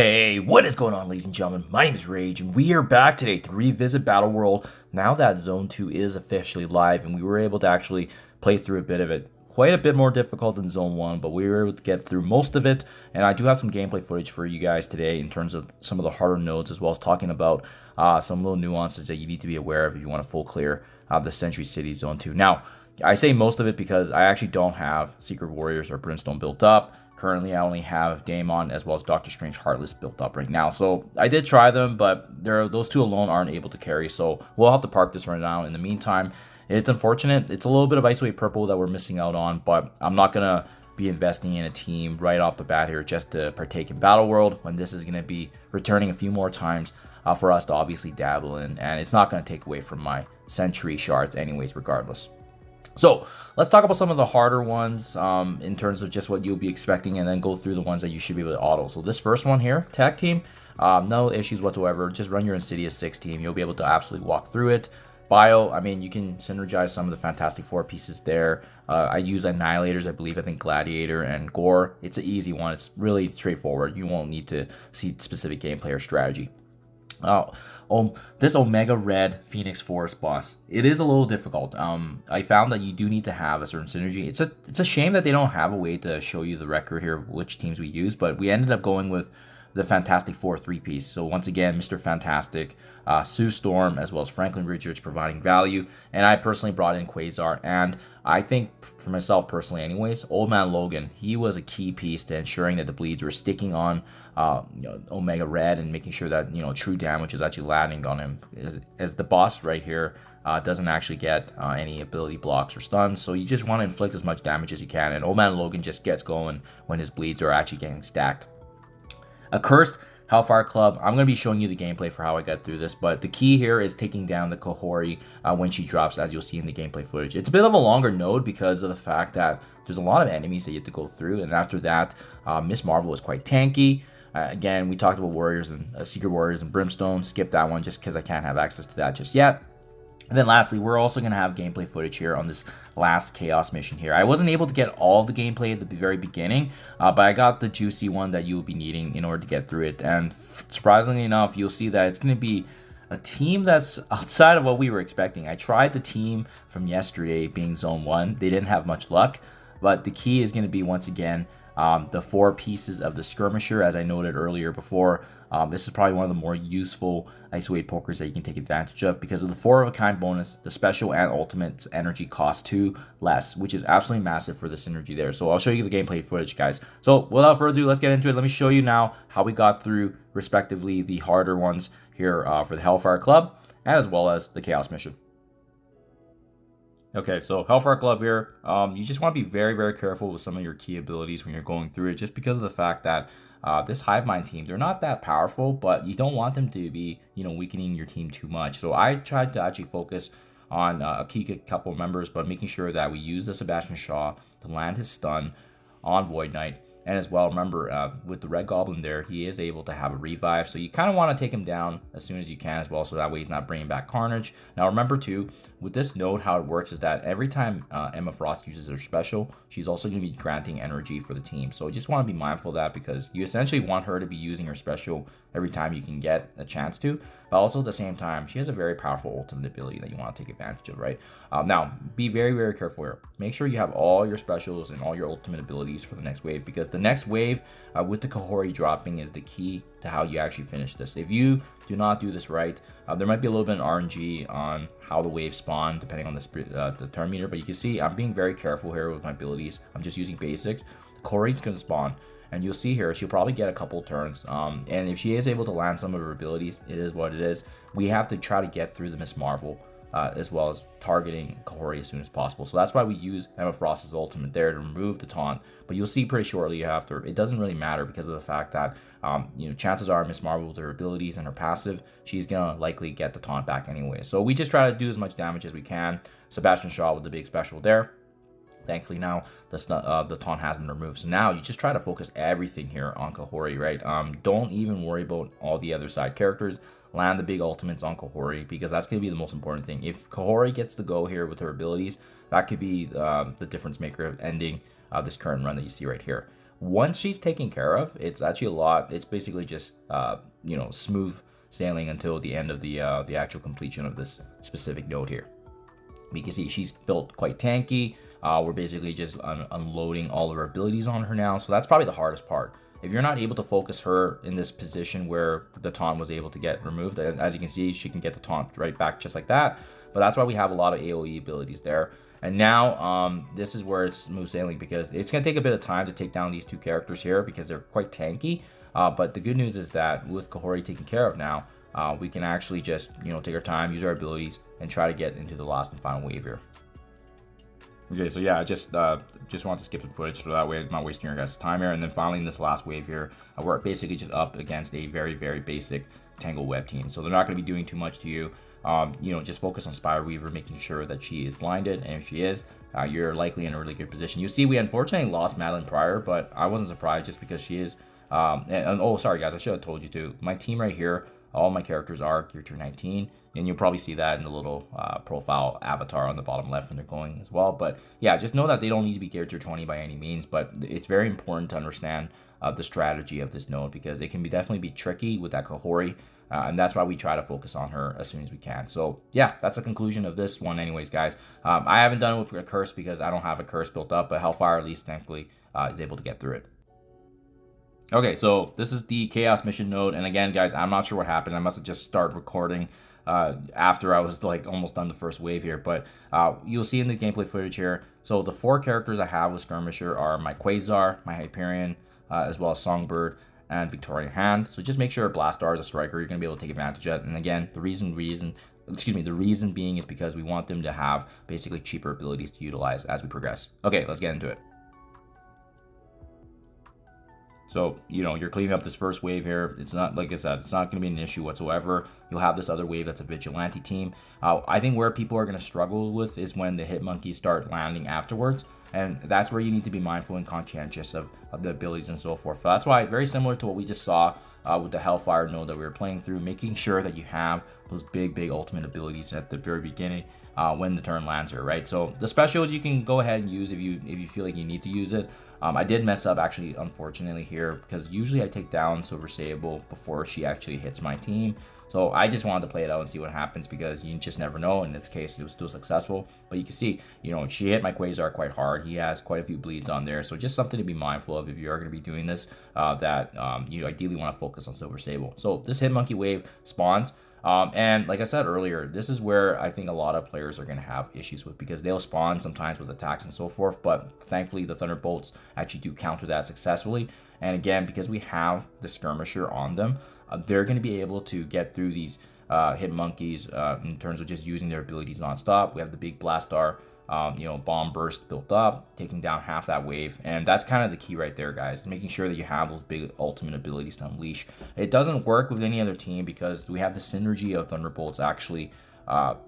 Hey, what is going on, ladies and gentlemen? My name is Rage, and we are back today to revisit Battleworld now that Zone 2 is officially live, and we were able to actually play through a bit of it. Quite a bit more difficult than Zone 1, but we were able to get through most of it, and I do have some gameplay footage for you guys today in terms of some of the harder nodes, as well as talking about some little nuances that you need to be aware of if you want to full clear the Sentry City Zone 2. Now, I say most of it because I actually don't have Secret Warriors or Brimstone built up. Currently, I only have Daemon as well as Doctor Strange Heartless built up right now. So I did try them, but those two alone aren't able to carry. So we'll have to park this right now. In the meantime, it's unfortunate. It's a little bit of Ice Wave Purple that we're missing out on, but I'm not going to be investing in a team right off the bat here just to partake in Battle World when this is going to be returning a few more times for us to obviously dabble in. And it's not going to take away from my Sentry shards anyways, regardless. So let's talk about some of the harder ones in terms of just what you'll be expecting, and then go through the ones that you should be able to auto. So this first one here, tag team, no issues whatsoever. Just run your Insidious 6 team. You'll be able to absolutely walk through it. Bio, I mean, you can synergize some of the Fantastic Four pieces there. I use Annihilators, I think Gladiator and Gore. It's an easy one. It's really straightforward. You won't need to see specific gameplay or strategy. This Omega Red Phoenix Forest boss, it is a little difficult. I found that you do need to have a certain synergy. It's a shame that they don't have a way to show you the record here of which teams we use, but we ended up going with the Fantastic Four 3-piece. So once again, Mr. Fantastic, Sue Storm, as well as Franklin Richards providing value, and I personally brought in Quasar, and I think for myself personally anyways, Old Man Logan, he was a key piece to ensuring that the bleeds were sticking on Omega Red and making sure that true damage is actually landing on him, as the boss right here doesn't actually get any ability blocks or stuns, so you just want to inflict as much damage as you can, and Old Man Logan just gets going when his bleeds are actually getting stacked. Accursed Hellfire Club, I'm going to be showing you the gameplay for how I got through this, but the key here is taking down the Kahori when she drops, as you'll see in the gameplay footage. It's a bit of a longer node because of the fact that there's a lot of enemies that you have to go through, and after that, Miss Marvel is quite tanky. Again, we talked about Warriors and Secret Warriors and Brimstone. Skip that one just because I can't have access to that just yet. And then lastly, we're also going to have gameplay footage here on this last Chaos mission here. I wasn't able to get all of the gameplay at the very beginning, but I got the juicy one that you'll be needing in order to get through it. And surprisingly enough, you'll see that it's going to be a team that's outside of what we were expecting. I tried the team from yesterday being Zone 1. They didn't have much luck, but the key is going to be, once again, the 4 pieces of the Skirmisher, as I noted earlier before. This is probably one of the more useful Ice Wave pokers that you can take advantage of because of the 4-of-a-kind bonus. The special and ultimate energy cost 2 less, which is absolutely massive for the synergy there. So I'll show you the gameplay footage, guys. So without further ado, let's get into it. Let me show you now how we got through, respectively, the harder ones here for the Hellfire Club, as well as the Chaos mission. Okay, so Hellfire Club here, you just want to be very, very careful with some of your key abilities when you're going through it, just because of the fact that this Hive Mind team, they're not that powerful, but you don't want them to be, weakening your team too much. So I tried to actually focus on a key couple of members, but making sure that we use the Sebastian Shaw to land his stun on Void Knight. And as well, remember, with the Red Goblin there, he is able to have a revive. So you kind of want to take him down as soon as you can as well, so that way he's not bringing back Carnage. Now remember too, with this node, how it works is that every time Emma Frost uses her special, she's also going to be granting energy for the team. So you just want to be mindful of that, because you essentially want her to be using her special every time you can get a chance to. But also at the same time, she has a very powerful ultimate ability that you want to take advantage of, right? Now, be very, very careful here. Make sure you have all your specials and all your ultimate abilities for the next wave, because the next wave with the Kahori dropping is the key to how you actually finish this. If you do not do this right, there might be a little bit of RNG on how the waves spawn depending on the turn meter, but you can see I'm being very careful here with my abilities. I'm just using basics. Kahori's going to spawn, and you'll see here she'll probably get a couple turns, and if she is able to land some of her abilities, it is what it is. We have to try to get through the Miss Marvel, as well as targeting Kahori as soon as possible. So that's why we use Emma Frost's ultimate there to remove the taunt. But you'll see pretty shortly after, it doesn't really matter because of the fact that, chances are Miss Marvel, with her abilities and her passive, she's going to likely get the taunt back anyway. So we just try to do as much damage as we can. Sebastian Shaw with the big special there. Thankfully now the taunt has been removed. So now you just try to focus everything here on Kahori, right? Don't even worry about all the other side characters. Land the big ultimates on Kahori, because that's going to be the most important thing. If Kahori gets to go here with her abilities, that could be the difference maker of ending this current run that you see right here. once she's taken care of, it's actually a lot. It's basically just you know, smooth sailing until the end of the actual completion of this specific node here. You can see she's built quite tanky. We're basically just unloading all of our abilities on her now, so that's probably the hardest part. If you're not able to focus her in this position where the taunt was able to get removed, as you can see, she can get the taunt right back just like that. But that's why we have a lot of AoE abilities there. And now this is where it's smooth sailing, because it's going to take a bit of time to take down these two characters here because they're quite tanky. But the good news is that with Kahori taken care of now, we can actually just, you know, take our time, use our abilities, and try to get into the last and final wave here. Okay, so yeah, I just want to skip the footage so that way I'm not wasting your guys' time here. And then finally in this last wave here, we're basically just up against a very, very basic Tangle Web team. So they're not going to be doing too much to you. You know, just focus on Spire Weaver, making sure that she is blinded, and if she is, you're likely in a really good position. You see, we unfortunately lost Madeline prior, but I wasn't surprised just because she is. Oh, sorry guys, I should have told you too. My team right here, all my characters are gear tier 19, and you'll probably see that in the little profile avatar on the bottom left when they're going as well. But yeah, just know that they don't need to be gear tier 20 by any means, but it's very important to understand the strategy of this node, because it can definitely be tricky with that Kahori. And that's why we try to focus on her as soon as we can. So yeah, that's the conclusion of this one anyways, guys. I haven't done it with a curse because I don't have a curse built up, but Hellfire at least thankfully is able to get through it. Okay, so this is the Chaos Mission node. And again, guys, I'm not sure what happened. I must have just started recording after I was like almost done the first wave here. But you'll see in the gameplay footage here. So the 4 characters I have with Skirmisher are my Quasar, my Hyperion, as well as Songbird, and Victorian Hand. So just make sure Blastar is a striker you're going to be able to take advantage of. And again, the reason being is because we want them to have basically cheaper abilities to utilize as we progress. Okay, let's get into it. So, you know, you're cleaning up this first wave here. It's not, like I said, it's not going to be an issue whatsoever. You'll have this other wave that's a vigilante team. I think where people are going to struggle with is when the hit monkeys start landing afterwards. And that's where you need to be mindful and conscientious of the abilities and so forth. So that's why, very similar to what we just saw with the Hellfire node that we were playing through, making sure that you have those big ultimate abilities at the very beginning when the turn lands here, right? So the specials you can go ahead and use if you feel like you need to use it. I did mess up actually, unfortunately here, because usually I take down Silver Sable before she actually hits my team. So I just wanted to play it out and see what happens, because you just never know. In this case, it was still successful. But you can see, you know, she hit my Quasar quite hard. He has quite a few bleeds on there. So just something to be mindful of if you are going to be doing this, that you ideally want to focus on Silver Sable. So this hit monkey wave spawns. And like I said earlier, this is where I think a lot of players are going to have issues with, because they'll spawn sometimes with attacks and so forth. But thankfully, the Thunderbolts actually do counter that successfully. And again, because we have the Skirmisher on them, they're going to be able to get through these hit monkeys in terms of just using their abilities nonstop. We have the big Blastar, you know, bomb burst built up, taking down half that wave. And that's kind of the key right there, guys, making sure that you have those big ultimate abilities to unleash. It doesn't work with any other team because we have the synergy of Thunderbolts actually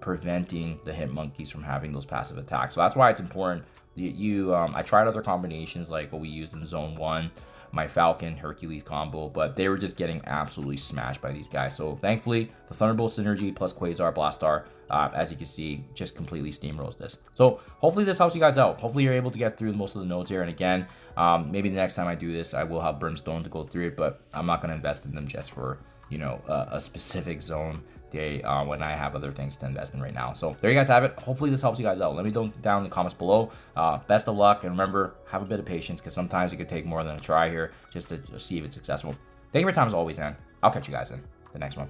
preventing the hit monkeys from having those passive attacks. So that's why it's important. I tried other combinations like what we used in Zone 1, my Falcon Hercules combo, but they were just getting absolutely smashed by these guys. So thankfully, the Thunderbolt synergy plus Quasar Blastar, as you can see, just completely steamrolls this. So hopefully this helps you guys out. Hopefully you're able to get through most of the nodes here. And again, maybe the next time I do this, I will have Brimstone to go through it, but I'm not going to invest in them just for, you know, a specific zone day when I have other things to invest in right now. So there you guys have it. Hopefully this helps you guys out. Let me know down in the comments below. Best of luck, and remember, have a bit of patience, because sometimes it could take more than a try here just to see if it's successful. Thank you for your time as always, and I'll catch you guys in the next one.